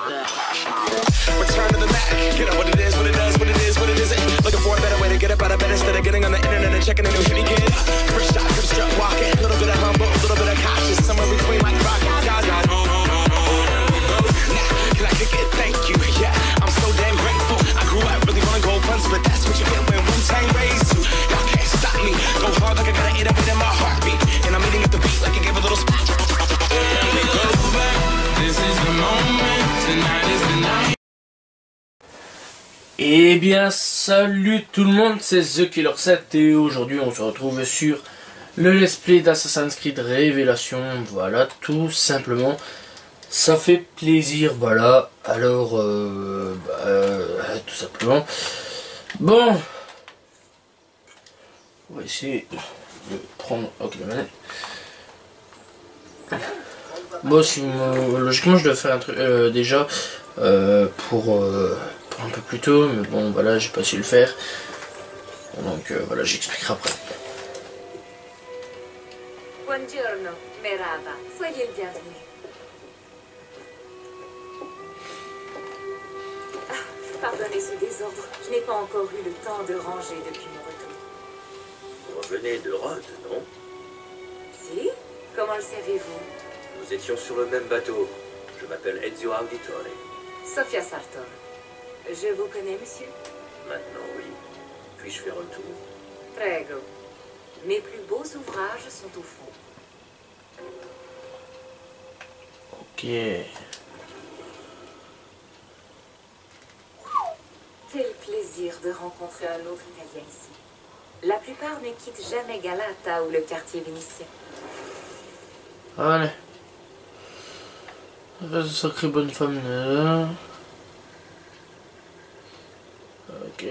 Return to the Mac. Get up what it is, what it does, what it is, what it isn't. Looking for a better way to get up out of bed instead of getting on the internet and checking a new hit kid. First shot, first strut walking. A little bit of humble, a little bit of cautious. Somewhere between like rock and Gaga. Now, can I kick it? Thank you. Yeah, I'm so damn grateful. I grew up really wanna go punch, but that's what you get when Wu-Tang raised you. Y'all can't stop me. Go hard like I gotta eat up it in my heartbeat. And I'm eating at the beat like I gave a little spot. This is the moment. Tonight is the night. Eh bien salut tout le monde, c'est TheKiller7 et aujourd'hui on se retrouve sur le let's play d'Assassin's Creed Révélation. Voilà, tout simplement, ça fait plaisir, voilà. Alors tout simplement, bon, on va essayer de prendre la manette. Bon, si logiquement je dois faire un truc déjà pour un peu plus tôt, mais bon voilà, j'ai pas su le faire, donc voilà, j'expliquerai après. Buongiorno, Merhaba, soyez le bienvenu. Pardonnez ce désordre, je n'ai pas encore eu le temps de ranger depuis mon retour. Vous revenez de Rhodes, non? Si? Comment le savez-vous? Nous étions sur le même bateau. Je m'appelle Ezio Auditore. Sofia Sartor. Je vous connais, monsieur? Maintenant, oui. Puis-je faire un tour? Prego. Mes plus beaux ouvrages sont au fond. Ok. Quel plaisir de rencontrer un autre Italien ici. La plupart ne quittent jamais Galata ou le quartier vénitien. Allez. Sacrée bonne femme là. Ok.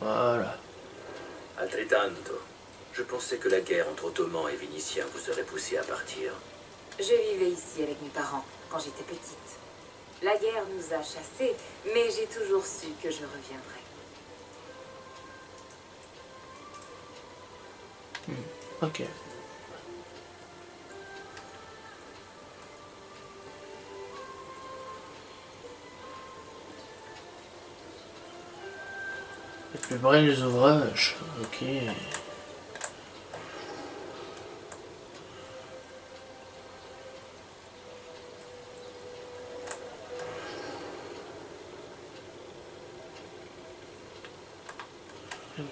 Voilà. Altrettanto. Je pensais que la guerre entre Ottomans et Vénitiens vous aurait poussé à partir. Je vivais ici avec mes parents quand j'étais petite. La guerre nous a chassés, mais j'ai toujours su que je reviendrais. Ok. Préparer les ouvrages. Ok.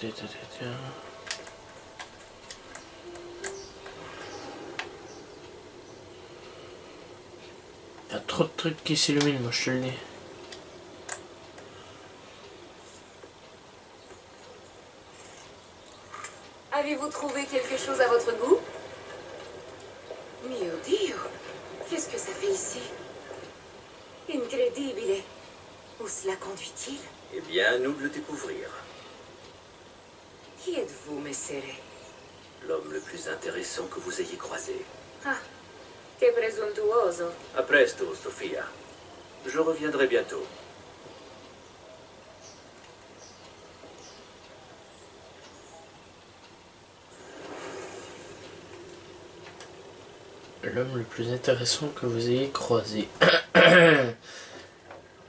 Il y a trop de trucs qui s'illuminent, moi je te le dis. Avez-vous trouvé quelque chose à votre goût? Mio Dio! Qu'est-ce que ça fait ici? Incredibile! Où cela conduit-il? Eh bien, nous de le découvrir. Qui êtes-vous, Messere? L'homme le plus intéressant que vous ayez croisé. Ah, che presuntuoso. A presto, Sofia. Je reviendrai bientôt. L'homme le plus intéressant que vous ayez croisé.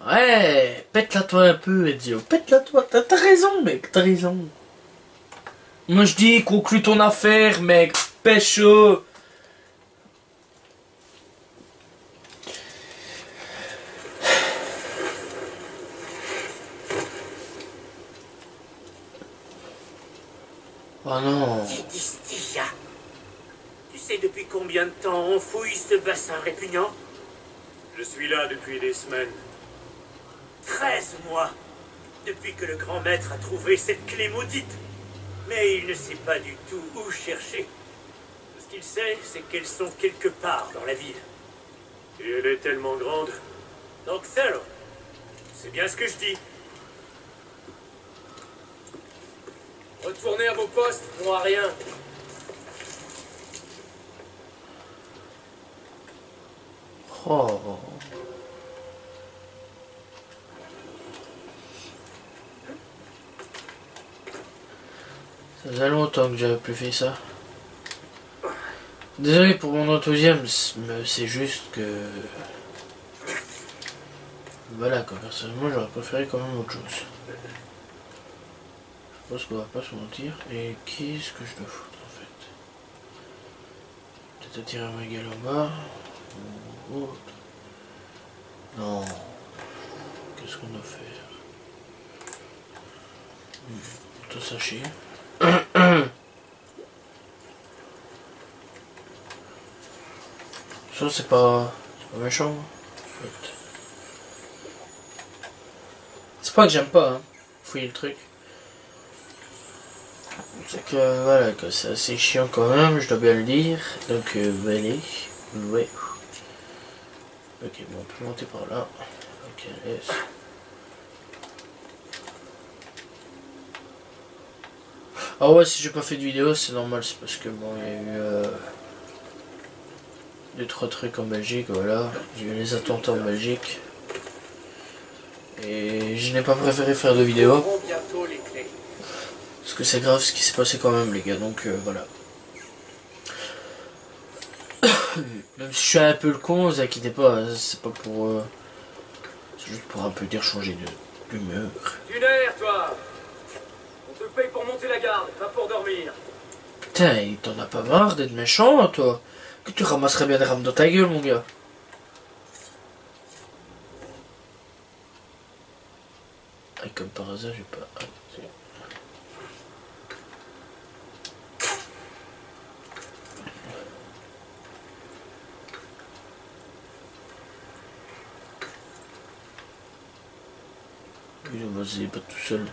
Ouais, pète-la toi un peu, Ezio. Pète-la toi. T'as raison, mec. T'as raison. Moi je dis, conclue ton affaire, mec. Pécho. Oh non. Tidistia. Tu sais depuis combien de temps on fouille ce bassin répugnant? Je suis là depuis des semaines. 13 mois. Depuis que le grand maître a trouvé cette clé maudite. Mais il ne sait pas du tout où chercher. Tout ce qu'il sait, c'est qu'elles sont quelque part dans la ville. Et elle est tellement grande. Donc, Thero, c'est bien ce que je dis. Retournez à vos postes, bon à rien. Oh. Ça faisait longtemps que j'avais plus fait ça. Désolé pour mon enthousiasme, mais c'est juste que... Voilà quoi, personnellement j'aurais préféré quand même autre chose. Je pense qu'on va pas se mentir. Et qu'est-ce que je dois foutre en fait? Peut-être attirer ma gueule en bas. Ou autre. Non. Qu'est-ce qu'on doit faire? Tout sachet. Ça c'est pas méchant. En fait. C'est pas que j'aime pas, hein, fouiller le truc. C'est que voilà, que c'est assez chiant quand même, je dois bien le dire. Donc allez, ouais. Ok, bon, on peut monter par là. Ok, laisse. Ah ouais, si j'ai pas fait de vidéo, c'est normal, c'est parce que bon, il y a eu 2-3 trucs en Belgique, voilà. Il y a eu les attentats en Belgique. Et je n'ai pas préféré faire de vidéo. Parce que c'est grave ce qui s'est passé quand même les gars, donc voilà. Même si je suis un peu le con, vous inquiétez pas, c'est pas pour... c'est juste pour un peu dire changer d'humeur. Lunaire, toi! On te paye pour monter la garde, pas pour dormir. Putain, il t'en a pas marre d'être méchant, toi? Que tu ramasserais bien des rames dans ta gueule, mon gars. Et comme par hasard, j'ai pas... Ah, il est pas tout seul, mec.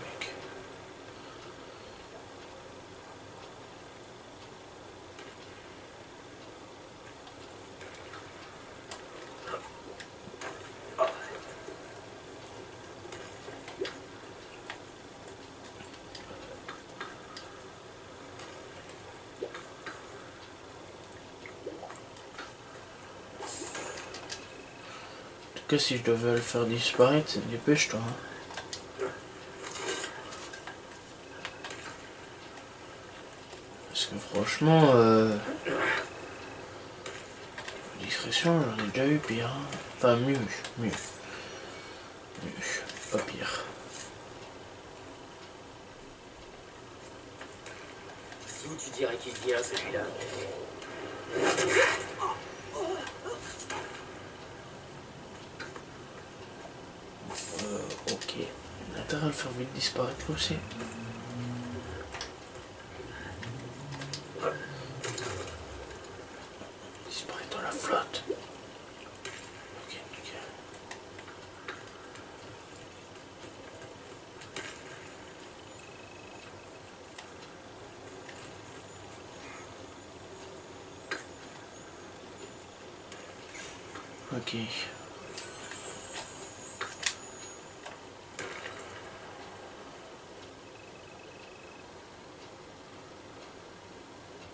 En tout cas, si je devais le faire disparaître, c'est dépêche-toi. Hein. Parce que franchement, discrétion, j'en ai déjà eu pire. Hein. Enfin, mieux, pas pire. D'où tu dirais qu'il vient, celui-là? Ok. On a intérêt à le faire vite disparaître là aussi. Disparaître dans la flotte. Ok, nickel. Ok.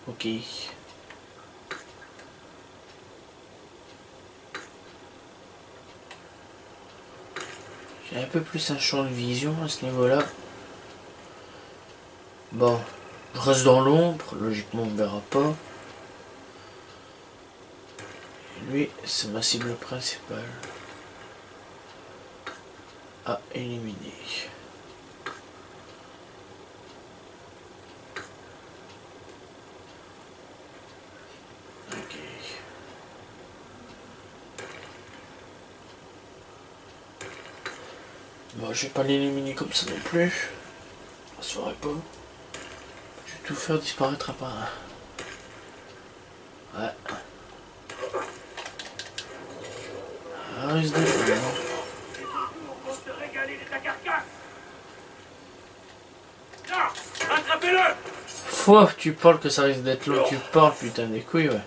Ok. J'ai un peu plus un champ de vision à ce niveau-là. Bon, je reste dans l'ombre, logiquement on ne verra pas. Et lui, c'est ma cible principale. À éliminer. Ok. Bon, je vais pas l'éliminer comme ça non plus. Ça se ferait pas. Je vais tout faire disparaître à part un. Ouais. Ah, risque d'être bon. Attrapez-le! Fois que tu parles que ça risque d'être long, tu parles putain des couilles, ouais.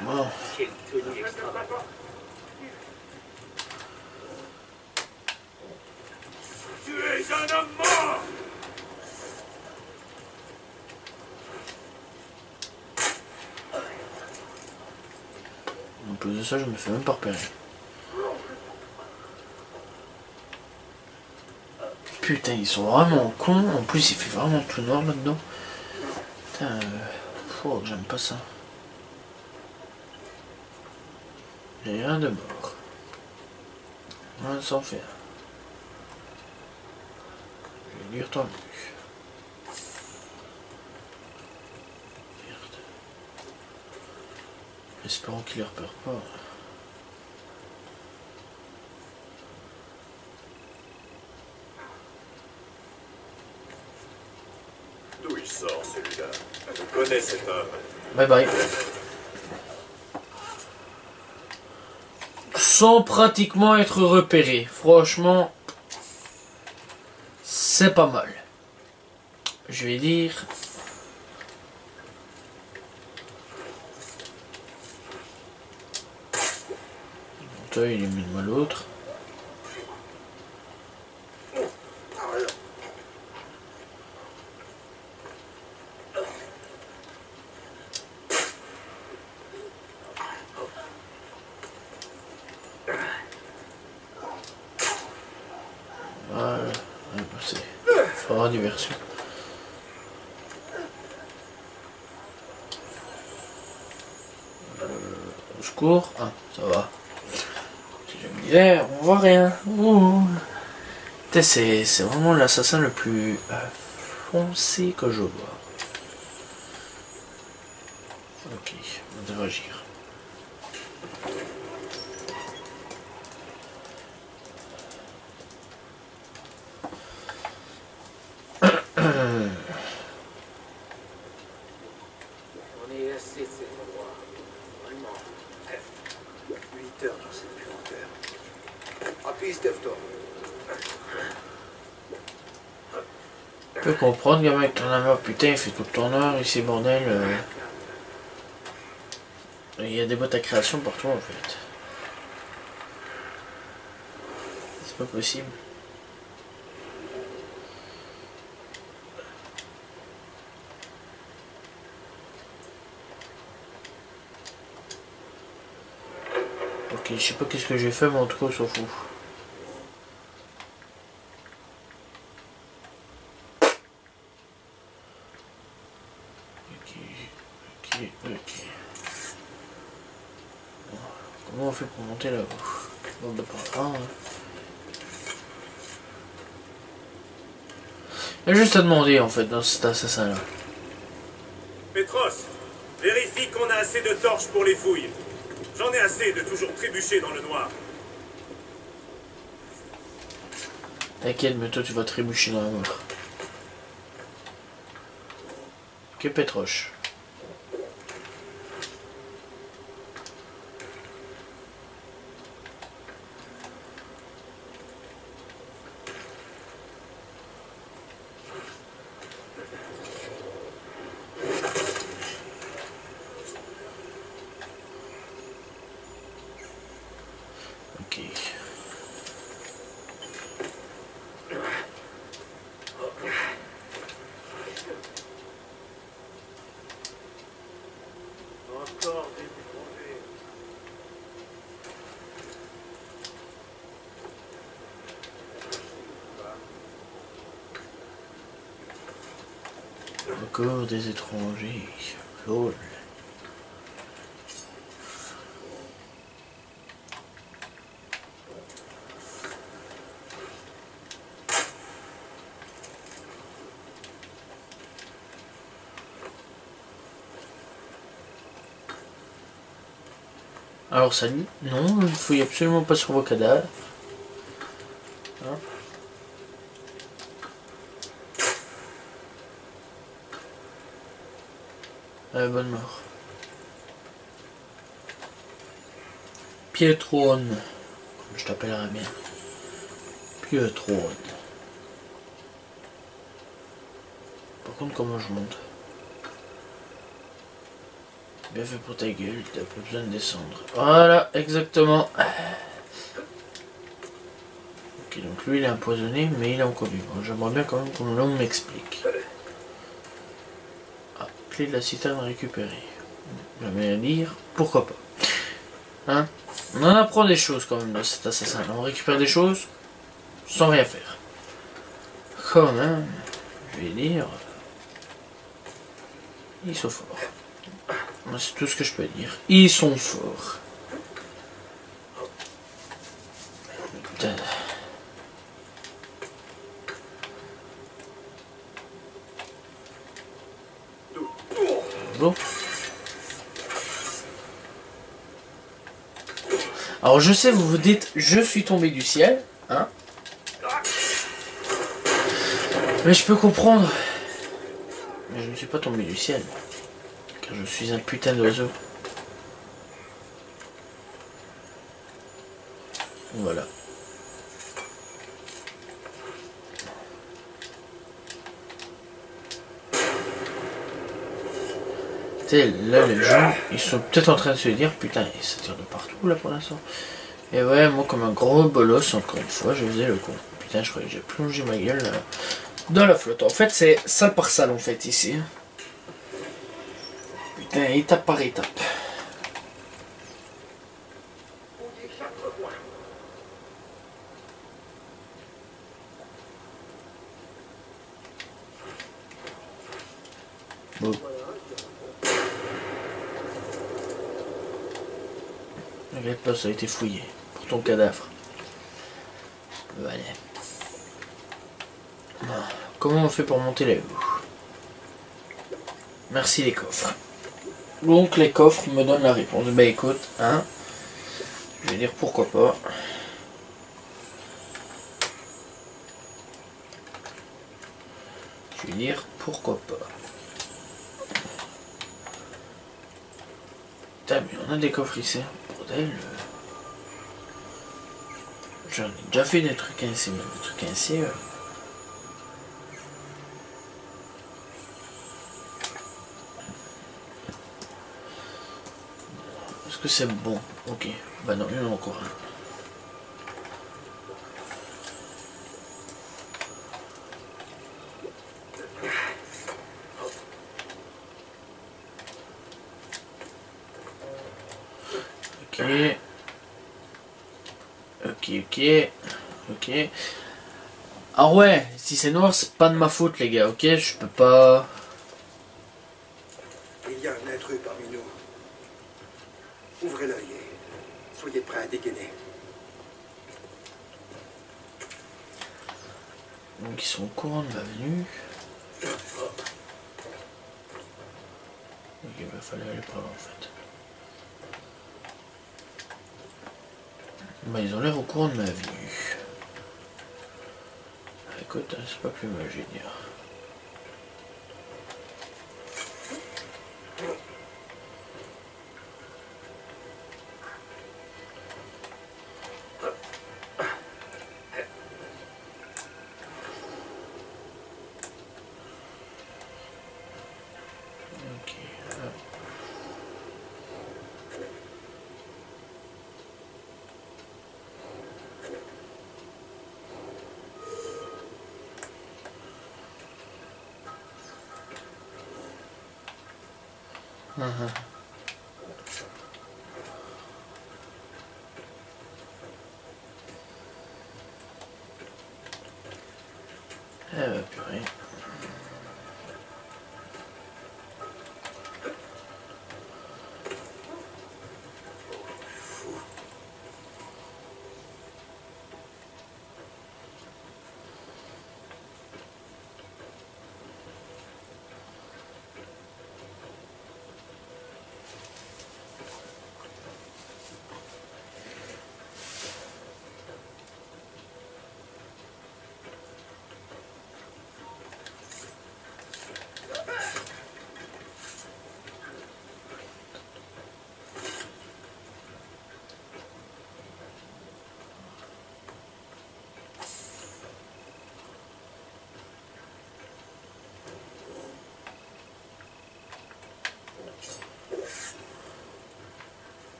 Bon. Quelle tenue extraordinaire. Tu es un homme mort! En plus de ça, je me fais même pas repérer. Putain, ils sont vraiment cons. En plus, il fait vraiment tout noir là-dedans. Putain, oh, j'aime pas ça. J'ai rien de mort. On s'en fait un. Je vais lire ton but. Merde. Espérons qu'il les repère pas. D'où il sort celui-là? Je connais cet homme. Bye bye. Sans pratiquement être repéré. Franchement, c'est pas mal. Je vais dire. Toi, il est mis à l'autre. Voilà, c'est fera diversion. Au secours, ah, ça va. Si je me disais, on voit rien. C'est vraiment l'assassin le plus foncé que je vois. Ok, on devrait agir. On est assez de cet endroit. Vraiment. 8 heures dans cette puanteur. Appuie, Steph-toi. Je peux comprendre, gamin, avec ton amour, putain, il fait tout ton heure ici, bordel. Il y a des boîtes à création partout en fait. C'est pas possible. Ok, je sais pas qu'est-ce que j'ai fait, mais en tout cas, on s'en fout. Ok. Bon, comment on fait pour monter là-haut? Bon, de par là, hein. Il y a juste à demander en fait dans cet assassin là. Petros, vérifie qu'on a assez de torches pour les fouilles. J'en ai assez de toujours trébucher dans le noir. T'inquiète, mais toi tu vas trébucher dans la mort. Ok, Petroche. Ok. Encore des étrangers. Encore des étrangers. Lol. Alors salut, non, il ne fouille absolument pas sur vos cadavres. Hein? Bonne mort. Pietrone, comme je t'appellerai bien. Pietrone. Par contre, comment je monte? Bien fait pour ta gueule, t'as pas besoin de descendre. Voilà, exactement. Ok, donc lui il est empoisonné, mais il est encore vivant. J'aimerais bien quand même qu'on l'homme m'explique. Ah, clé de la citerne récupérée. J'aimerais dire, pourquoi pas. Hein? On en apprend des choses quand même de cet assassin. On récupère des choses sans rien faire. quand même, je vais dire, ils sont forts. Moi, c'est tout ce que je peux dire. Ils sont forts. Putain. Bon. Alors je sais, vous vous dites, je suis tombé du ciel, hein. Mais je peux comprendre. Mais je ne suis pas tombé du ciel. Car je suis un putain d'oiseau. Voilà. Là les gens ils sont peut-être en train de se dire putain ça tire de partout là pour l'instant. Et ouais moi comme un gros bolos encore une fois je faisais le con. Putain je croyais que j'ai plongé ma gueule dans la flotte. En fait c'est salle par salle en fait ici. Putain étape par étape. Bon. Regarde pas, ça a été fouillé pour ton cadavre. Voilà. Bon. Comment on fait pour monter là-haut? Merci les coffres. Donc les coffres me donnent la réponse. Bah écoute, hein. Je vais dire pourquoi pas. Je vais dire pourquoi pas. Putain mais on a des coffres ici. J'en ai déjà fait des trucs ainsi, mais des trucs ainsi. Est-ce que c'est bon? Ok. Bah non, il y en a encore un. Ok. Ah ouais, si c'est noir, c'est pas de ma faute, les gars, ok? Je peux pas... Il y a un intrus parmi nous. Ouvrez l'œil et soyez prêts à dégainer. Donc ils sont au courant de ma venue. Ok, bah fallait aller par là en fait. Bah ils ont l'air au courant de ma venue. Ah, écoute, c'est pas plus mal, je vais dire. Ok. Purée.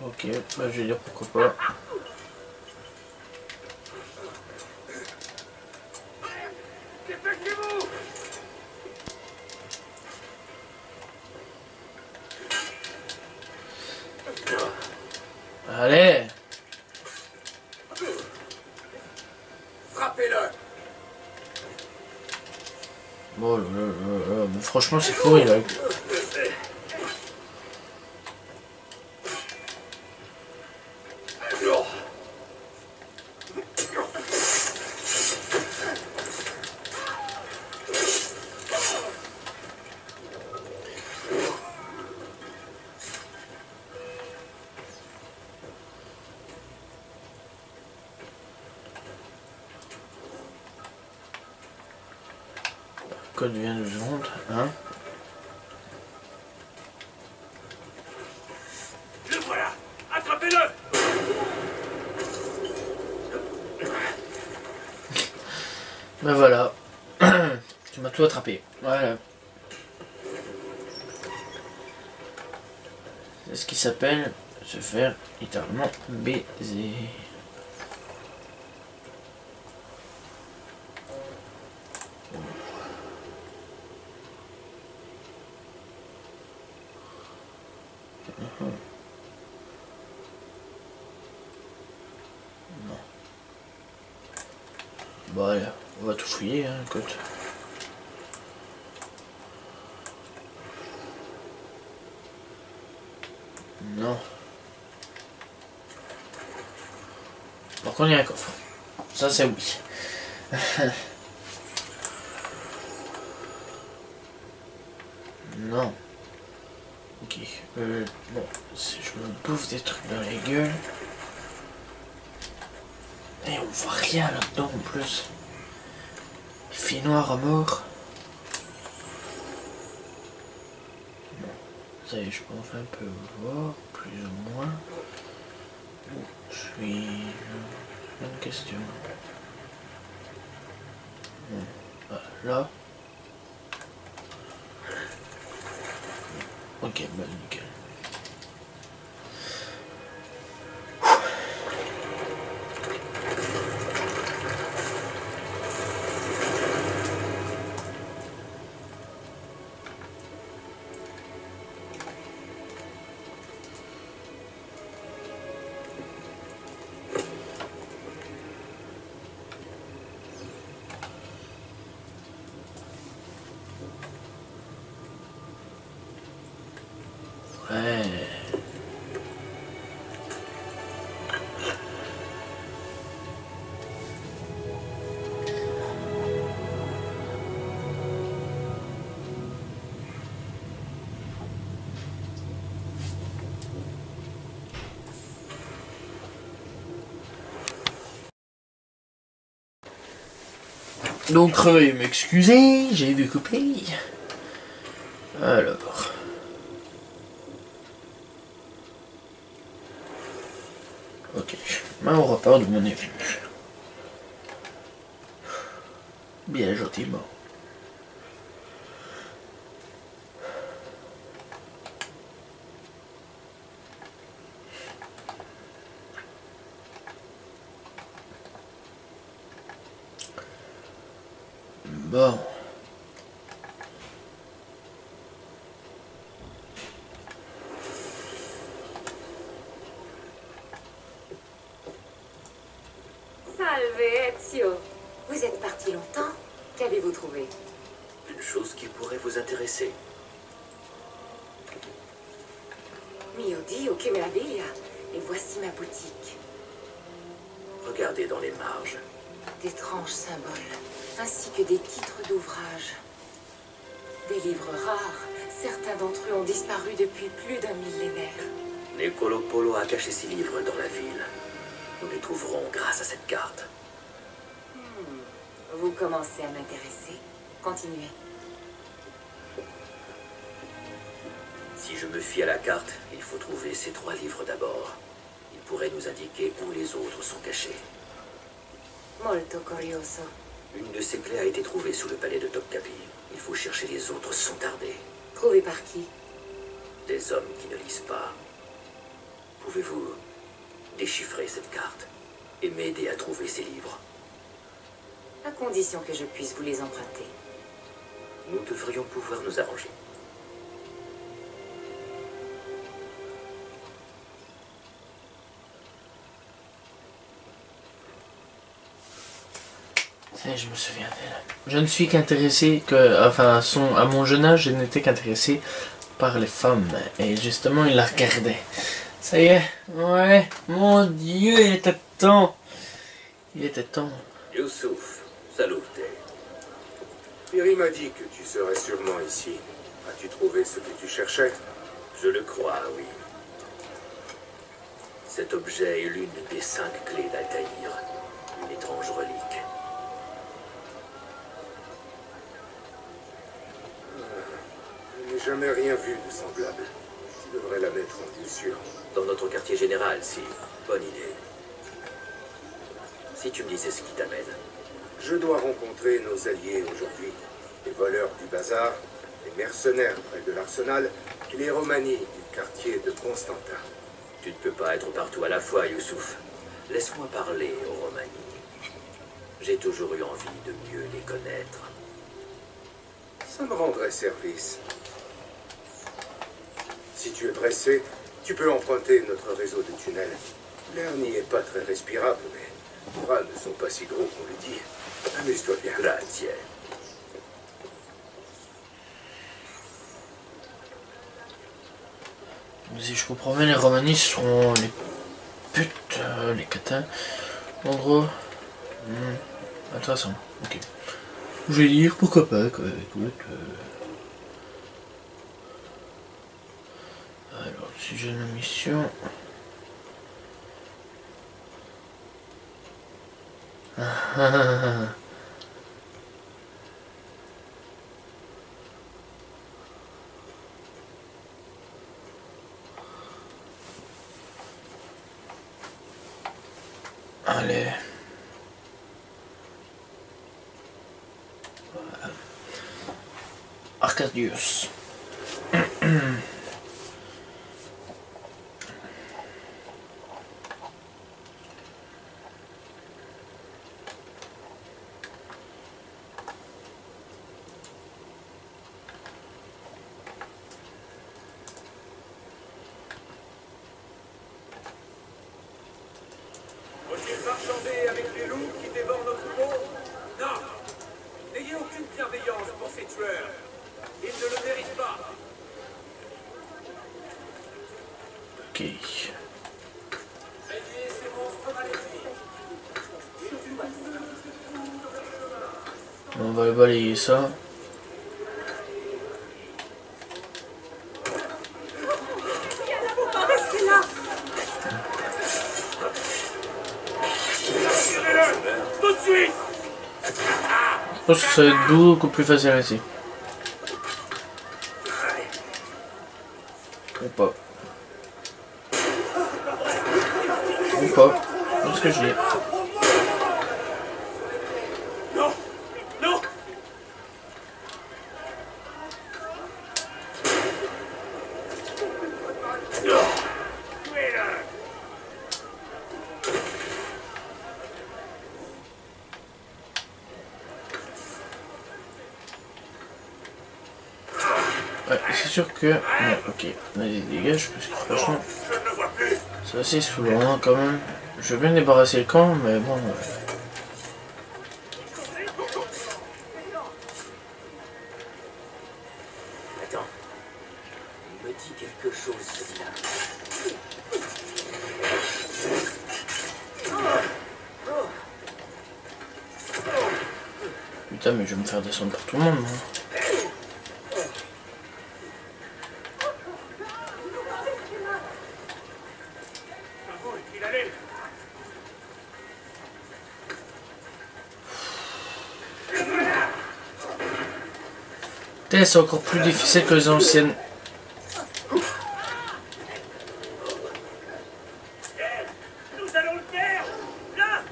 Ok, bah je vais dire pourquoi pas. Allez. Frappez-le! Oh là là là là, mais franchement c'est pourri là. Le code vient de secondes, hein. Le voilà! Attrapez-le! Ben voilà. Tu m'as tout attrapé. Voilà. C'est ce qui s'appelle se faire littéralement baiser. Bon allez, on va tout fouiller, hein, écoute. Non. Par contre il y a un coffre. Ça c'est oui. Non. Ok. Bon, si je me bouffe des trucs dans la gueule. Et on voit rien là-dedans en plus. Il fait noir à mort. Bon, ça y est, je pense un peu voir, plus ou moins. Où suis-je? Bonne question. Bon, bah, là. Ok, bah nickel. Ouais. Donc, veuillez m'excuser, j'ai vu couper. Alors. Ok, mais on repart d'où on est venu. Bien gentiment. Bon. Salve, Ezio. Vous êtes parti longtemps? Qu'avez-vous trouvé? Une chose qui pourrait vous intéresser. Mio Dio, che meraviglia. Et voici ma boutique. Regardez dans les marges. D'étranges symboles, ainsi que des titres d'ouvrages. Des livres rares. Certains d'entre eux ont disparu depuis plus d'un millénaire. Nicolo Polo a caché ses livres dans la ville. Nous les trouverons grâce à cette carte. Vous commencez à m'intéresser. Continuez. Si je me fie à la carte, il faut trouver ces 3 livres d'abord. Ils pourraient nous indiquer où les autres sont cachés. Molto curioso. Une de ces clés a été trouvée sous le palais de Topkapi. Il faut chercher les autres sans tarder. Trouvé par qui? Des hommes qui ne lisent pas. Pouvez-vous déchiffrer cette carte et m'aider à trouver ces livres? À condition que je puisse vous les emprunter. Nous devrions pouvoir nous arranger. Et je me souviens d'elle. Je ne suis qu'intéressé enfin à mon jeune âge, je n'étais qu'intéressé par les femmes. Et justement, il la regardait. Ça y est, ouais, mon Dieu, il était temps. Il était temps. Youssouf, salute. Piri m'a dit que tu serais sûrement ici. As-tu trouvé ce que tu cherchais? Je le crois, oui. Cet objet est l'une des 5 clés d'Altaïr, une étrange relique. Je n'ai jamais rien vu de semblable. Tu devrais la mettre en vue sûre. Dans notre quartier général, si. Bonne idée. Si tu me disais ce qui t'amène. Je dois rencontrer nos alliés aujourd'hui. Les voleurs du bazar, les mercenaires près de l'arsenal et les Romani du quartier de Constantin. Tu ne peux pas être partout à la fois, Youssouf. Laisse-moi parler aux Romani. J'ai toujours eu envie de mieux les connaître. Ça me rendrait service. Si tu es pressé, tu peux emprunter notre réseau de tunnels. L'air n'y est pas très respirable, mais les bras ne sont pas si gros qu'on le dit. Amuse-toi bien. Grazie. Si je comprends bien, les Romani sont les putes, les catins. En gros, intéressant. Ok. Je vais dire pourquoi pas. Quoi. Écoute. Alors, si j'ai une mission. Allez. Voilà. Arcadius. Faut-il marchander avec les loups qui dévorent nos troupeaux? Non! N'ayez aucune bienveillance pour ces tueurs. Ils ne le méritent pas. Ok. Ayez ces monstres maléfiques. On va balayer ça. Tout de suite! Je pense que ça va être beaucoup plus facile ici. Ou pas. Ou pas. C'est ce que je dis. Non! Non! Tuez-le! Ouais, c'est sûr que... Non, ok. Vas-y, dégage, parce que franchement... Je ne le vois plus! C'est assez saoulant hein, quand même. Je veux bien débarrasser le camp, mais bon... Attends. Il me dit quelque chose, celui-là. Putain, mais je vais me faire descendre par tout le monde, moi. Où est-il allé? Putain, c'est encore plus difficile que les anciennes. Nous allons le faire! Là!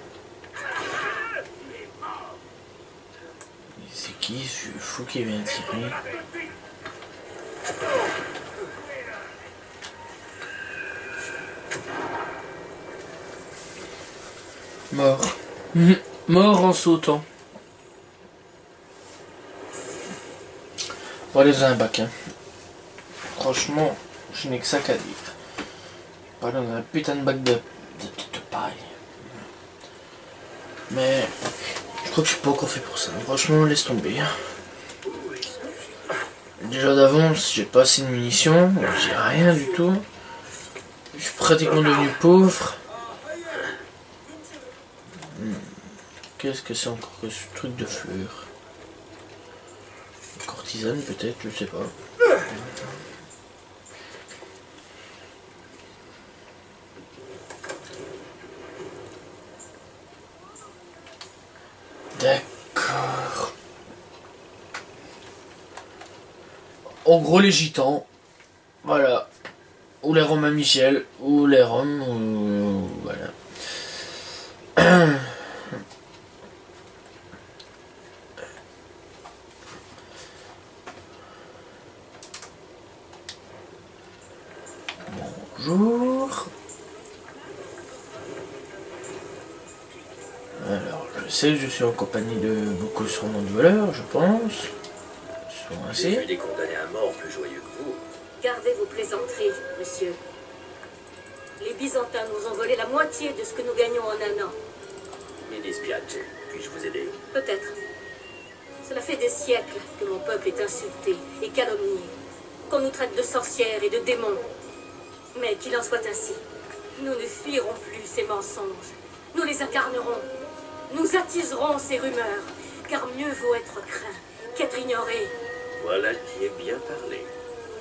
C'est qui ce fou qui vient tirer? Mort. Mort en sautant. Bon, allez dans un bac. Hein. Franchement, je n'ai que ça qu'à dire. Pas dans un putain de bac de paille. Mais crois que je suis pas encore fait pour ça. Franchement, laisse tomber. Déjà d'avance, j'ai pas assez de munitions. J'ai rien du tout. Je suis pratiquement devenu pauvre. Qu'est-ce que c'est encore que ce truc de fleurs? Courtisane peut-être, je sais pas. D'accord. En gros les gitans. Voilà. Ou les Romains Michel. Ou les Roms. Ou... Voilà. Bonjour. Alors, je sais que je suis en compagnie de beaucoup sûrement de voleurs, je pense. J'ai vu des condamnés à mort plus joyeux que vous. Gardez vos plaisanteries, monsieur. Les Byzantins nous ont volé la moitié de ce que nous gagnons en un an. Mi dispiace, puis-je vous aider? Peut-être. Cela fait des siècles que mon peuple est insulté et calomnié, qu'on nous traite de sorcières et de démons. Mais qu'il en soit ainsi, nous ne fuirons plus ces mensonges. Nous les incarnerons. Nous attiserons ces rumeurs, car mieux vaut être craint qu'être ignoré. Voilà qui est bien parlé.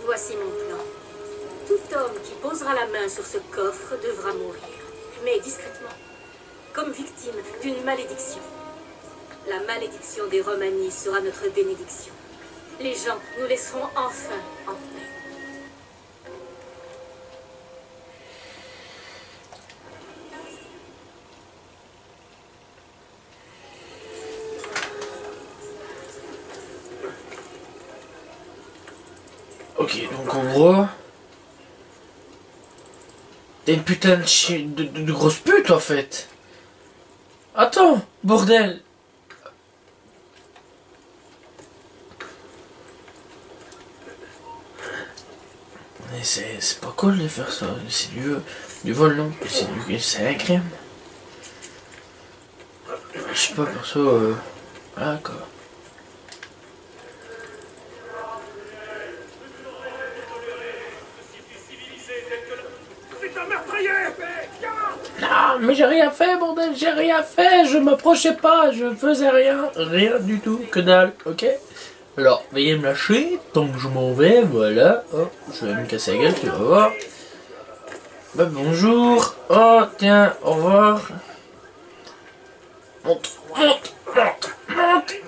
Voici mon plan. Tout homme qui posera la main sur ce coffre devra mourir, mais discrètement, comme victime d'une malédiction. La malédiction des Romani sera notre bénédiction. Les gens nous laisseront enfin en paix. Ok, donc en gros... T'es une putain de grosse pute en fait. Attends, bordel. Mais c'est pas cool de faire ça. C'est du vol, non? C'est un crime. Je sais pas, perso... Voilà quoi. Non, mais j'ai rien fait, bordel, j'ai rien fait, je m'approchais pas, je faisais rien du tout, que dalle, ok? Alors, veuillez me lâcher, tant que je m'en vais, voilà, oh, je vais me casser la gueule, tu vas voir. Bah bonjour, oh tiens, au revoir. Monte,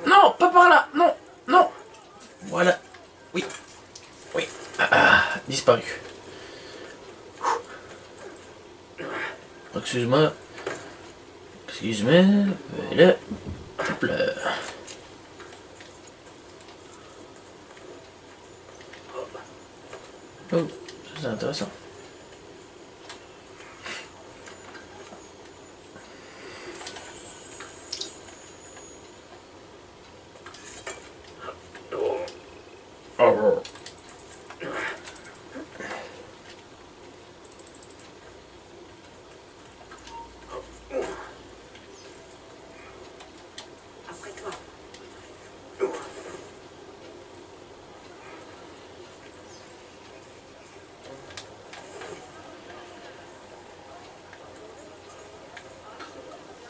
non, pas par là, non, voilà, oui, disparu. Excuse-moi, voilà, hop là. Oh, ça c'est intéressant. Oh.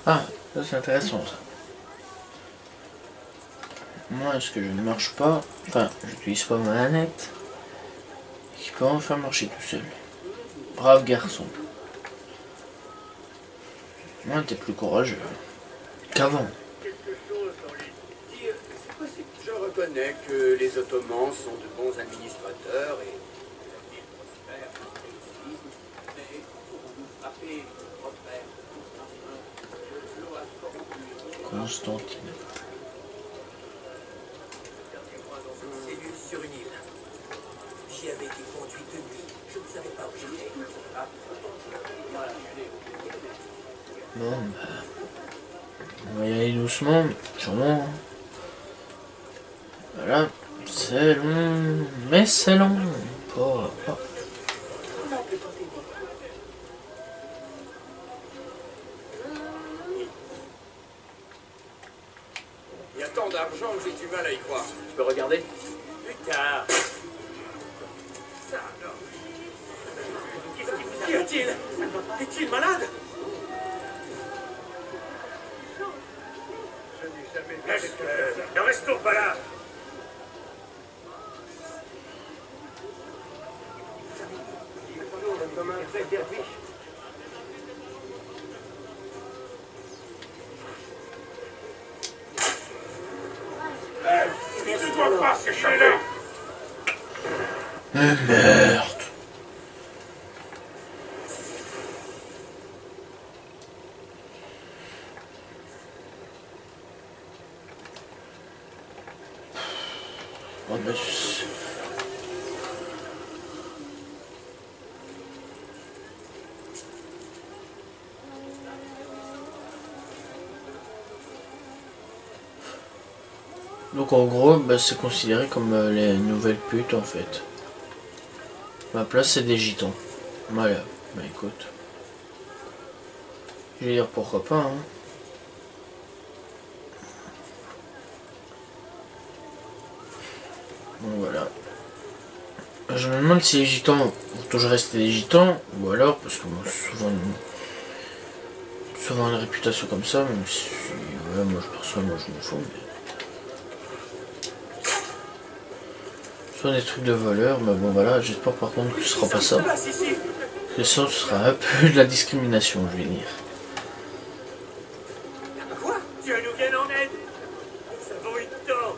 Ah, ça c'est intéressant ça. Moi, est-ce que je ne marche pas? Enfin, j'utilise pas ma manette. Qui peut enfin marcher tout seul. Brave garçon. Moi, t'es plus courageux qu'avant. Je reconnais que les Ottomans sont de bons administrateurs et la ville prospère mais pourrons-nous frapper votre père Constantine. Cellule sur une île. J'y avais été conduit de nuit. Je ne savais pas où j'étais. Bon, bah... On va y aller doucement, sûrement. Voilà, c'est long, mais c'est long. Pas... d'argent que j'ai du mal à y croire. Je peux regarder? Plus tard. Ça, non. Qu'est-ce qui vous Qu'y a-t-il? Est-il malade? Je n'ai jamais vu quelqu'un faire ça. Ne restons pas là. Comme un vrai derviche. Tu ne dois pas s'échapper. Merde. Oh, mais donc en gros, bah, c'est considéré comme les nouvelles putes en fait. Ma place c'est des gitans. Voilà, bah écoute. Je vais dire pourquoi pas hein. Bon voilà. Je me demande si les gitans vont toujours rester des gitans ou alors parce que moi souvent une réputation comme ça, même si ouais, moi je m'en fous mais... Soit des trucs de voleurs, mais bon voilà, j'espère par contre que ce sera pas ça. Parce que ça, ce sera un peu de la discrimination, je vais dire. Quoi? Dieu nous vienne en aide. Nous avons eu tort.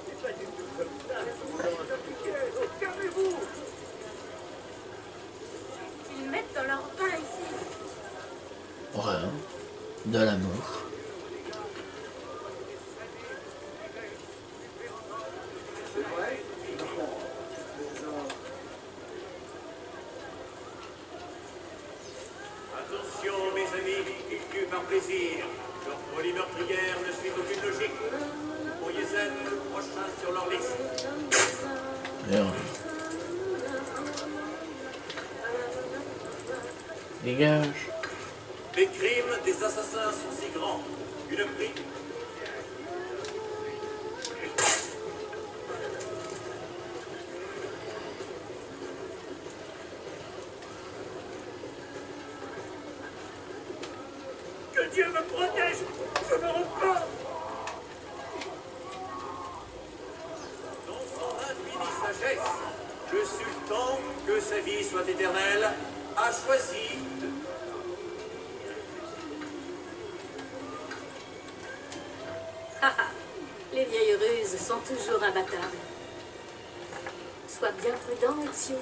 C'est pas du tout comme ça. Calmez-vous. Ils mettent dans leur pain ici. Rien. De la mort. Attention, mes amis, ils tuent par plaisir. Leur folie meurtrière ne suit aucune logique. Vous pourriez être le prochain sur leur liste. Merde. Dégage. Les crimes des assassins sont si grands. Une prime. Que Dieu me protège. Je me repens. Dans son infinie sagesse, le sultan, que sa vie soit éternelle, a choisi de... Les vieilles ruses sont toujours imbattables. Sois bien prudent, Ezio.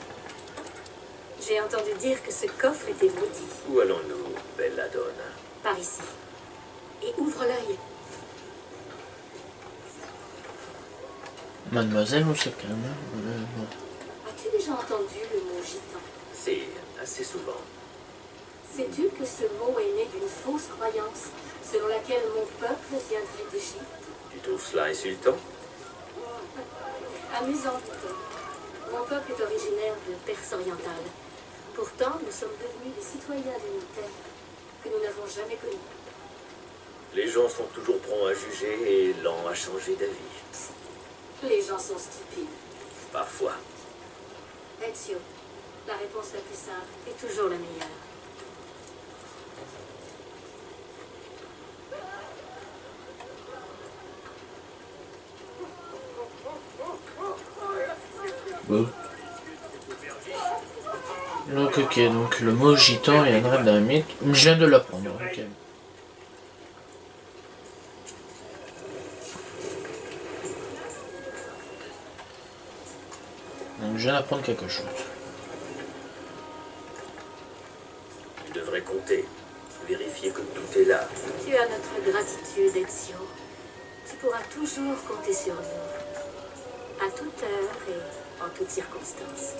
J'ai entendu dire que ce coffre était maudit. Où allons-nous, Belladonna? Par ici. Et ouvre l'œil. Mademoiselle, on se calme. Bon. As-tu déjà entendu le mot gitan? C'est assez souvent. Sais-tu que ce mot est né d'une fausse croyance selon laquelle mon peuple viendrait d'Égypte? Tu trouves cela insultant? Amusant plutôt. Mon peuple est originaire de Perse orientale. Pourtant, nous sommes devenus des citoyens d'une terre que nous n'avons jamais connue. Les gens sont toujours prompts à juger et lents à changer d'avis. Les gens sont stupides. Parfois. Ezio, la réponse la plus simple est toujours la meilleure. Bon. Donc ok, donc le mot gitan viendrait d'un mythe. Je viens de l'apprendre, ok. Donc je viens d'apprendre quelque chose. Tu devrais compter, vérifier que tout est là. Tu as notre gratitude, Ezio. Tu pourras toujours compter sur nous. À toute heure et en toutes circonstances.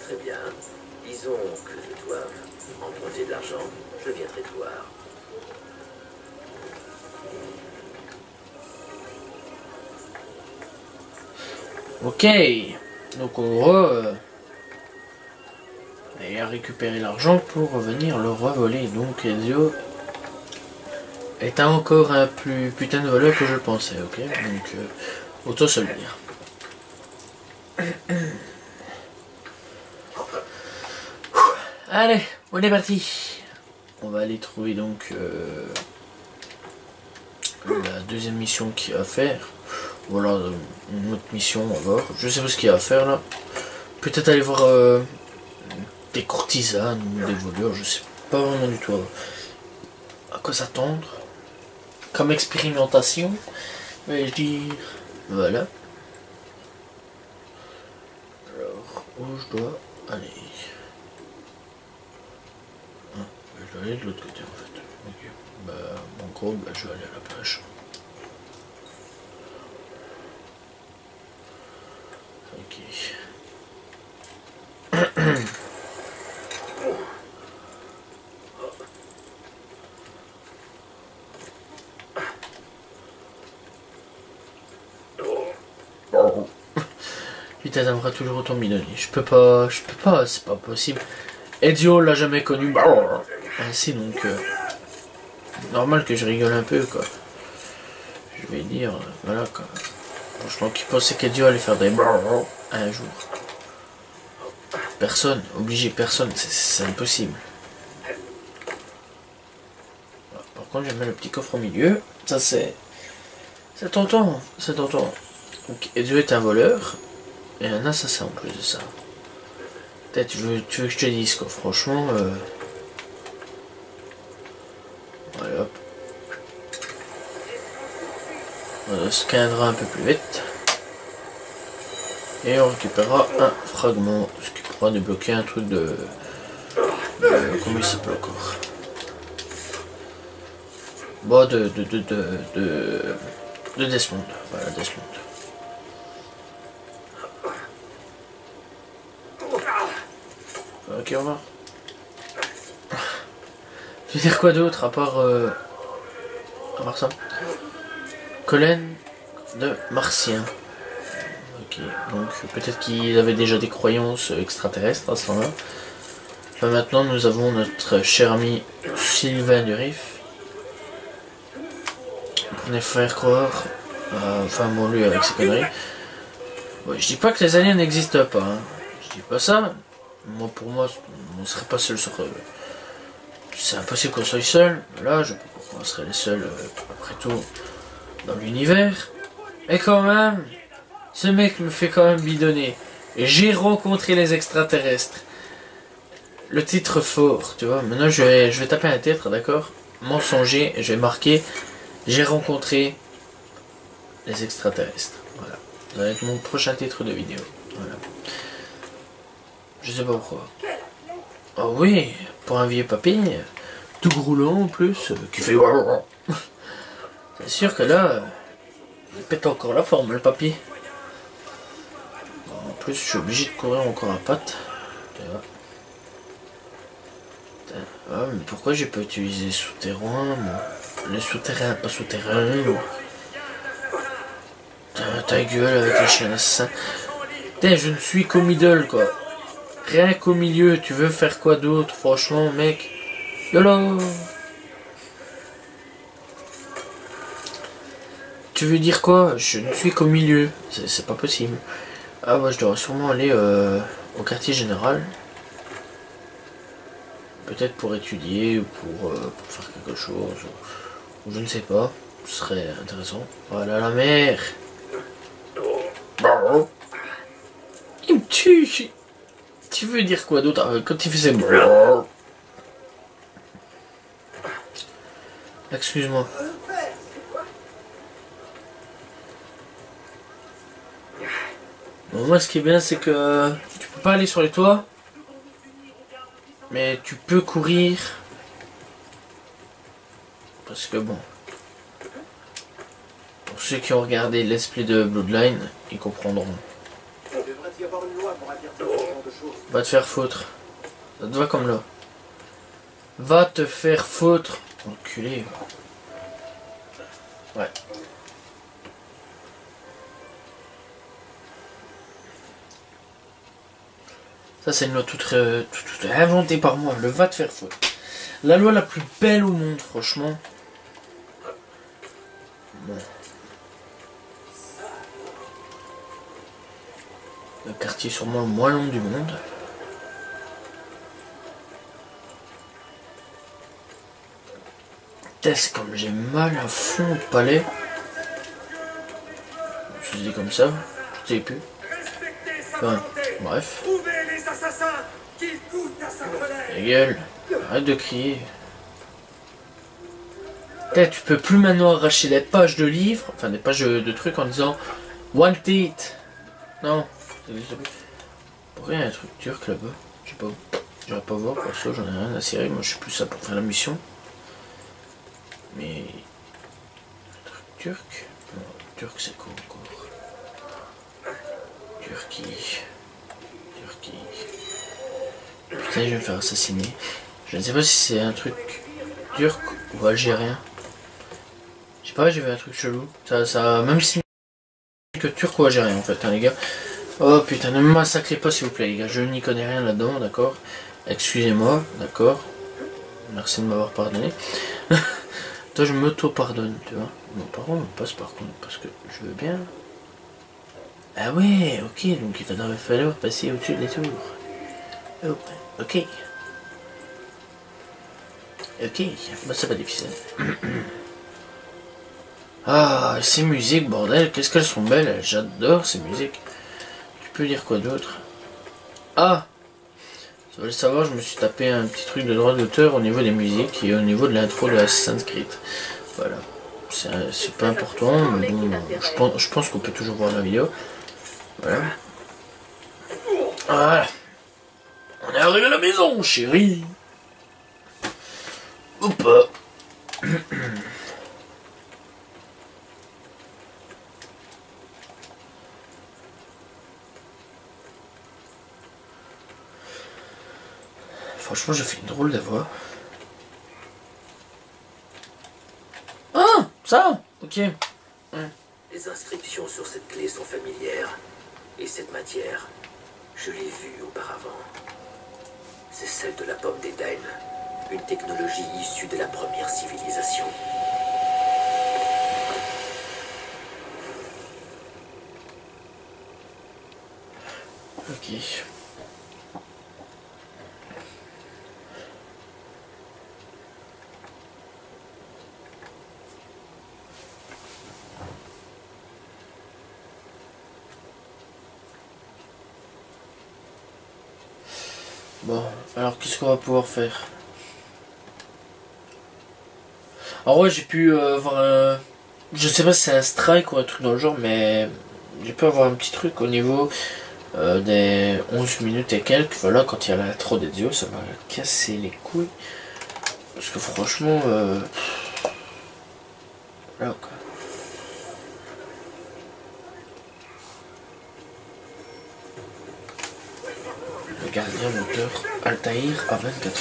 Très bien. Disons que je dois emprunter de l'argent, je viendrai te voir. Ok, donc en gros, il a récupéré l'argent pour revenir le revoler. Donc Ezio est encore un plus putain de voleur que je le pensais, ok? Donc, autant se le dire. Allez, on est parti. On va aller trouver donc la deuxième mission qu'il y a à faire. Voilà, une autre mission, on va voir. Je sais pas ce qu'il y a à faire là. Peut-être aller voir des courtisanes ou des voleurs, je sais pas vraiment du tout à quoi s'attendre. Comme expérimentation, vais-je dire. Voilà. Alors, où je dois aller? Ah, je dois aller de l'autre côté en fait. Ok. Bah, en gros, bah, je vais aller à la plage. Ok. Putain, ça me fera toujours autant bidonner. Je peux pas, c'est pas possible. Ezio l'a jamais connu. Ainsi donc, normal que je rigole un peu quoi. Je vais dire, voilà quoi. Franchement, qui pensait qu'Ezio allait faire des un jour? Personne, obligé personne, c'est impossible. Voilà, par contre, j'aime bien le petit coffre au milieu. Ça c'est tentant, c'est tentant. Donc, Ezio est un voleur. Et un assassin en plus de ça. Peut-être tu veux que je te dise quoi, franchement. Voilà, hop. On scannera un peu plus vite. Et on récupérera un fragment. Ce qui pourra débloquer un truc de comment il s'appelle encore? Bon, de Desmond. Voilà, Desmond. Ok, au revoir. Je veux dire quoi d'autre à part ça? Colonne de Martien. Ok, donc peut-être qu'il avait déjà des croyances extraterrestres à ce moment-là. Enfin, maintenant nous avons notre cher ami Sylvain Durif. On est faire croire. Enfin bon, lui avec ses conneries. Ouais, je dis pas que les aliens n'existent pas. Hein. Je dis pas ça. Moi, pour moi, on serait pas seul sur... c'est impossible qu'on soit seul. Là, je peux pas qu'on serait les seuls, après tout, dans l'univers. Mais quand même, ce mec me fait quand même bidonner. Et j'ai rencontré les extraterrestres. Le titre fort, tu vois. Maintenant, je vais taper un titre, d'accord? Mensonger, et je vais marquer j'ai rencontré les extraterrestres. Voilà. Ça va être mon prochain titre de vidéo. Voilà. Je sais pas pourquoi. Oh oui, pour un vieux papy, tout groulant en plus, qui fait... C'est sûr que là, il pète encore la forme, le papy. En plus, je suis obligé de courir encore à pattes. Ah, mais pourquoi j'ai pas utilisé souterrain, le souterrain, pas souterrain. Ta gueule avec les chiens assassins. Putain, je ne suis qu'au middle, quoi. Rien qu'au milieu, tu veux faire quoi d'autre, franchement, mec? YOLO! Tu veux dire quoi? Je ne suis qu'au milieu. C'est pas possible. Ah, bah, je dois sûrement aller au quartier général. Peut-être pour étudier ou pour faire quelque chose. Ou je ne sais pas. Ce serait intéressant. Voilà la mer! Il me tue! Tu veux dire quoi d'autre quand il faisait... Excuse-moi. Bon, moi, ce qui est bien, c'est que tu peux pas aller sur les toits. Mais tu peux courir. Parce que bon... Pour ceux qui ont regardé Let's Play de Bloodline, ils comprendront. Va te faire foutre. Ça te va comme là. Va te faire foutre. Enculé. Ouais. Ça c'est une loi toute inventée par moi. Le va te faire foutre. La loi la plus belle au monde, franchement. Bon. Le quartier sûrement le moins long du monde. Test comme j'ai mal à fond de palais. Je dis comme ça, je sais plus. Enfin, bref. Ta gueule, arrête de crier. Peut-être tu peux plus maintenant arracher des pages de livres, enfin des pages de trucs en disant Wanted. Non, ça existe plus. Pourquoi il y a un truc turc là-bas? Je sais pas. J'irai pas voir, pour ça j'en ai rien à cirer, moi je suis plus ça pour faire la mission. Mais. Un truc turc? Non, turc c'est quoi encore? Turquie. Putain, je vais me faire assassiner. Je ne sais pas si c'est un truc turc ou algérien. Je sais pas, j'ai vu un truc chelou. Ça même si que turc ou algérien en fait, hein, les gars. Oh putain, ne me massacrez pas s'il vous plaît, les gars. Je n'y connais rien là-dedans, d'accord? Excusez-moi, d'accord? Merci de m'avoir pardonné. Toi, je m'auto-pardonne, tu vois. Mon parent me passe par contre, parce que je veux bien. Ah ouais, ok, donc il va falloir passer au-dessus des tours. Oh, ok. Ok, bah ça va difficile. Ah, ces musiques, bordel, qu'est-ce qu'elles sont belles, j'adore ces musiques. Tu peux dire quoi d'autre? Ah, vous voulez savoir, je me suis tapé un petit truc de droit d'auteur au niveau des musiques et au niveau de l'intro de Assassin's Creed. Voilà, c'est pas important, mais bon, je pense qu'on peut toujours voir la vidéo. Voilà. Voilà. On est arrivé à la maison, chérie. Ou pas. Franchement, j'ai fait une drôle de voix. Ah, ça, ok. Les inscriptions sur cette clé sont familières. Et cette matière, je l'ai vue auparavant. C'est celle de la pomme d'Éden, une technologie issue de la première civilisation. Ok. Bon, alors qu'est-ce qu'on va pouvoir faire? Alors ouais, j'ai pu avoir je sais pas si c'est un strike ou un truc dans le genre, mais j'ai pu avoir un petit truc au niveau des 11 minutes et quelques. Voilà, quand il y a l'intro des dieux, ça m'a cassé les couilles. Parce que franchement, voilà quoi. Le gardien moteur Altaïr à 24 heures.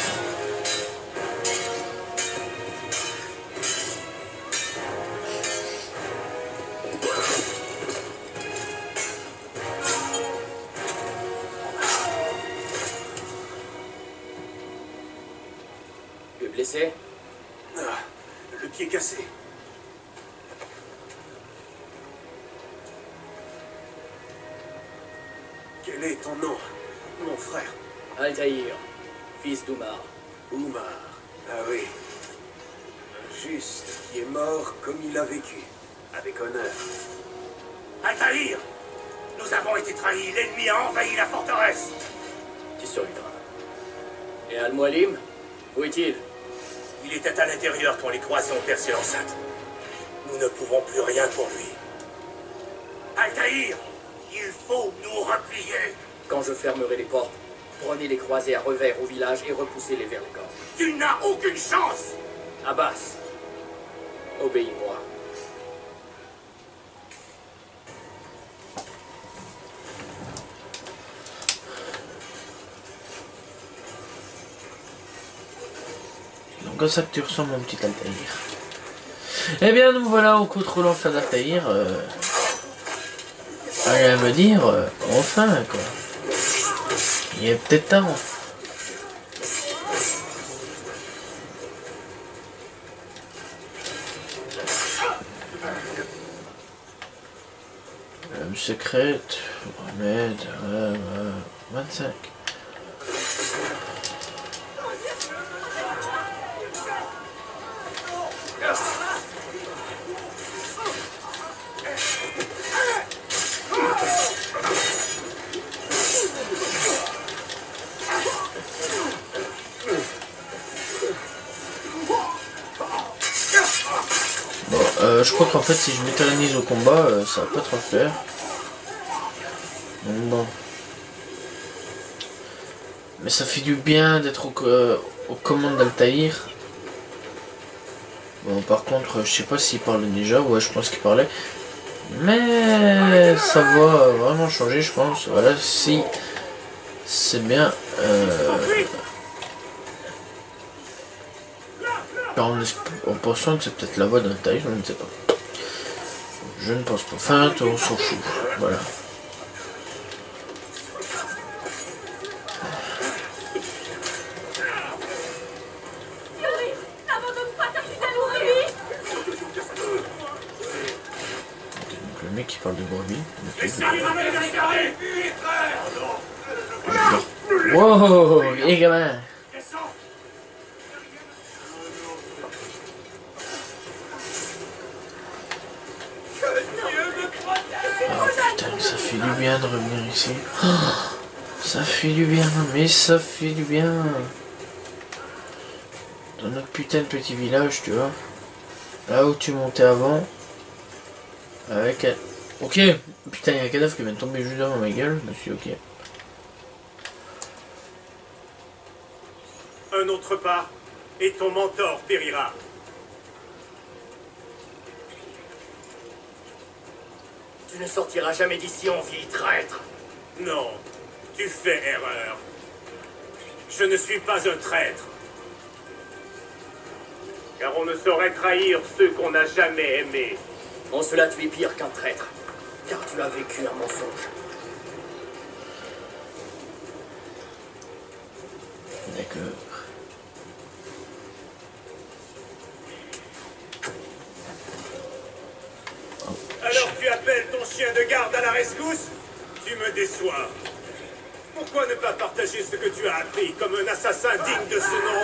Tu es blessé? Ah, le pied cassé. Quel est ton nom, mon frère? Altaïr, fils d'Oumar. Oumar. Ah oui. Un juste qui est mort comme il a vécu, avec honneur. Altaïr! Nous avons été trahis, l'ennemi a envahi la forteresse. Tu survivras. Et Al-Mualim, où est-il? Il était à l'intérieur quand les croisés ont percé l'enceinte. Nous ne pouvons plus rien pour lui. Altaïr! Il faut nous replier. Quand je fermerai les portes, prenez les croisés à revers au village et repoussez-les vers les corps. Tu n'as aucune chance! Abbas, obéis-moi. Donc comme ça que tu ressembles mon petit Altaïr. Eh bien nous voilà en contrôlant fin d'Altaïr. Allez me dire, enfin quoi. Il est peut-être temps. L'âme secrète, remède, 25. Je crois qu'en fait si je m'éternise au combat, ça va pas trop le faire. Donc bon. Mais ça fait du bien d'être aux commandes d'Altaïr. Bon par contre je sais pas s'il parlait déjà, ouais je pense qu'il parlait. Mais ça va vraiment changer je pense. Voilà, si c'est bien. En pensant que c'est peut-être la voix d'Altaïr, je ne sais pas. Je ne pense pas. Enfin, on s'en fout. Voilà. Donc le mec qui parle de brebis. Wow, les gamins. Ça fait du bien de revenir ici. Oh, ça fait du bien, mais ça fait du bien. Dans notre putain de petit village, tu vois. Là où tu montais avant. Avec... Ok, putain, il y a un cadavre qui vient de tomber juste devant ma gueule. Je me suis ok. Un autre pas, et ton mentor périra. Tu ne sortiras jamais d'ici en vie, traître. Non, tu fais erreur. Je ne suis pas un traître. Car on ne saurait trahir ceux qu'on n'a jamais aimés. En cela, tu es pire qu'un traître. Car tu as vécu un mensonge. D'accord. Alors tu appelles ton chien de garde à la rescousse? Tu me déçois. Pourquoi ne pas partager ce que tu as appris comme un assassin digne de ce nom?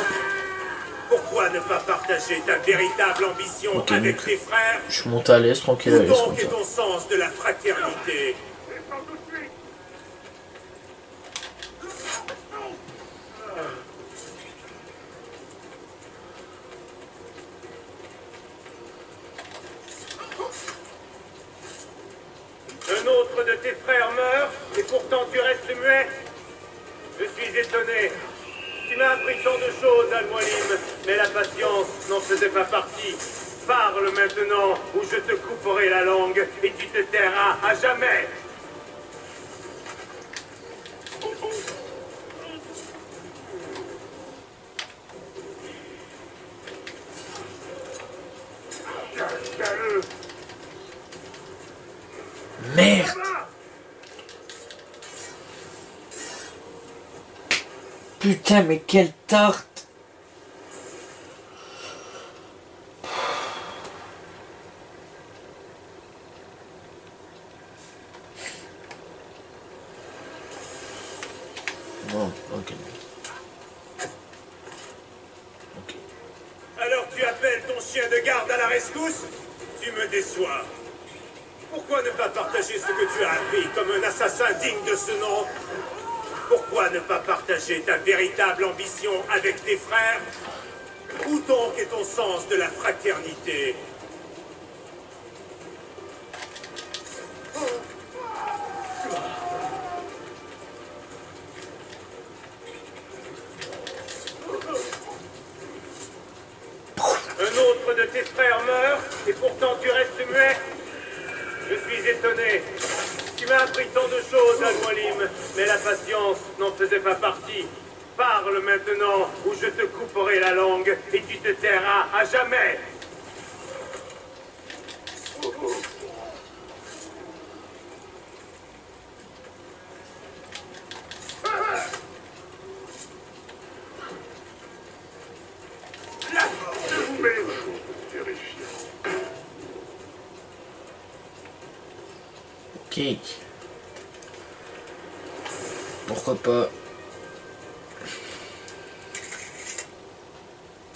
Pourquoi ne pas partager ta véritable ambition avec tes frères? Je monte à l'aise, tranquille. Où donc est ton sens de la fraternité? Un autre de tes frères meurt, et pourtant tu restes muet. Je suis étonné. Tu m'as appris tant de choses, Al-Mualim, mais la patience n'en faisait pas partie. Parle maintenant, ou je te couperai la langue, et tu te tairas à jamais. Merde! Putain, mais quelle tarte! Bon, ok. Alors tu appelles ton chien de garde à la rescousse? Tu me déçois. Pourquoi ne pas partager ce que tu as appris comme un assassin digne de ce nom? Pourquoi ne pas partager ta véritable ambition avec tes frères? Où donc est ton sens de la fraternité? Un autre de tes frères meurt, et pourtant tu restes muet? Je suis étonné. Tu m'as appris tant de choses, Al-Mualim, mais la patience n'en faisait pas partie. Parle maintenant, ou je te couperai la langue, et tu te tairas à jamais. Ok. Pourquoi pas.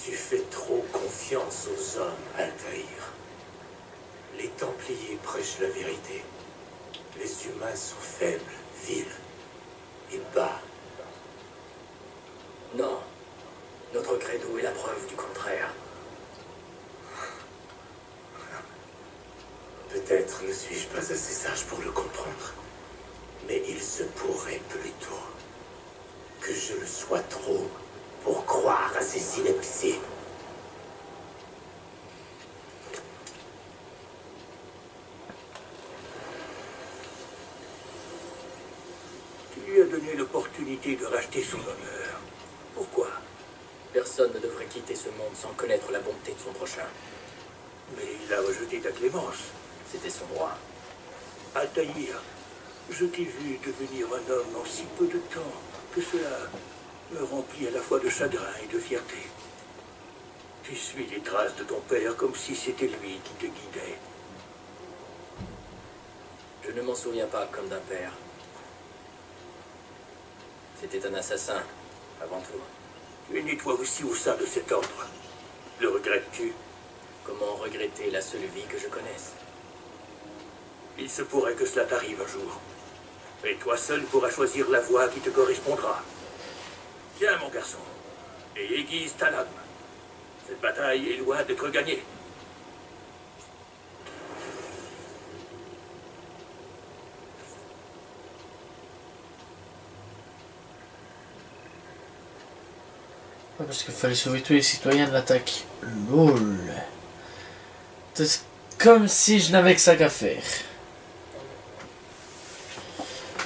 Tu fais trop confiance aux hommes, Altaïr. Les Templiers prêchent la vérité. Les humains sont faibles, vils et bas. Non. Notre credo est la preuve du contraire. Peut-être ne suis-je pas assez sage pour le comprendre, mais il se pourrait plutôt que je le sois trop pour croire à ces inepties. Tu lui as donné l'opportunité de racheter son honneur. Pourquoi? Personne ne devrait quitter ce monde sans connaître la bonté de son prochain. Mais il a rejeté ta clémence. C'était son droit. Altaïr, je t'ai vu devenir un homme en si peu de temps que cela me remplit à la fois de chagrin et de fierté. Tu suis les traces de ton père comme si c'était lui qui te guidait. Je ne m'en souviens pas comme d'un père. C'était un assassin, avant tout. Tu es né toi aussi au sein de cet ordre. Le regrettes-tu? Comment regretter la seule vie que je connaisse? Il se pourrait que cela t'arrive un jour. Et toi seul pourras choisir la voie qui te correspondra. Viens, mon garçon, et aiguise ta lame. Cette bataille est loin d'être gagnée. Ouais, parce qu'il fallait sauver tous les citoyens de l'attaque. LOL. C'est comme si je n'avais que ça qu'à faire. Et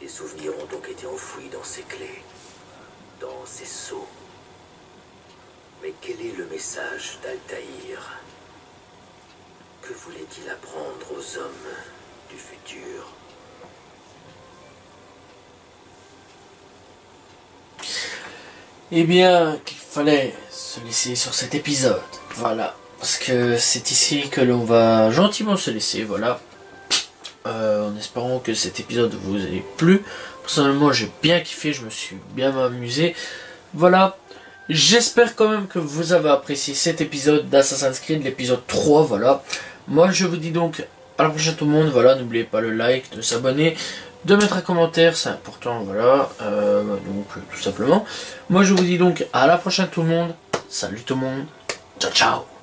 Les souvenirs ont donc été enfouis dans ces clés, dans ces sceaux. Mais quel est le message d'Altaïr? Que voulait-il apprendre aux hommes du futur? Eh bien, qu'il fallait se laisser sur cet épisode. Voilà. Parce que c'est ici que l'on va gentiment se laisser. Voilà. En espérant que cet épisode vous ait plu. Personnellement, j'ai bien kiffé. Je me suis bien amusé. Voilà. J'espère quand même que vous avez apprécié cet épisode d'Assassin's Creed. L'épisode 3. Voilà. Moi, je vous dis donc à la prochaine tout le monde. Voilà. N'oubliez pas le like, de s'abonner, de mettre un commentaire, c'est important, voilà, donc tout simplement. Moi je vous dis donc à la prochaine tout le monde, salut tout le monde, ciao ciao.